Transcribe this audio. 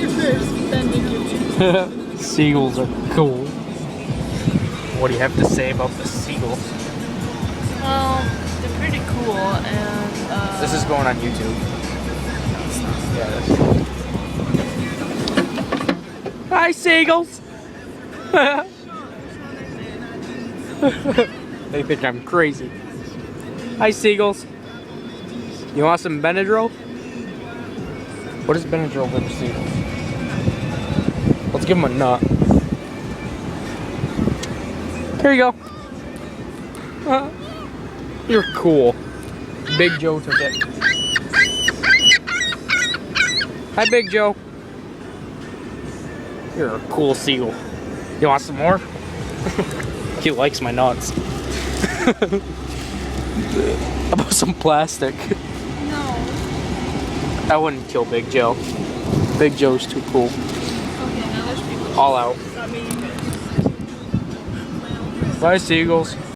you first, then we give you. Seagulls are cool. What do you have to say about the seagulls? Well, they're pretty cool, and This is going on YouTube. Yeah, hi, seagulls! They think I'm crazy. Hi, seagulls. You want some Benadryl? What is Benadryl for the seagulls? Let's give them a nut. Here you go. You're cool. Big Joe took it. Hi, Big Joe. You're a cool seagull. You want some more? He likes my nuts. How about some plastic? no. I wouldn't kill Big Joe. Big Joe's too cool. Okay, now there's people. All out. I mean, Bye, seagulls.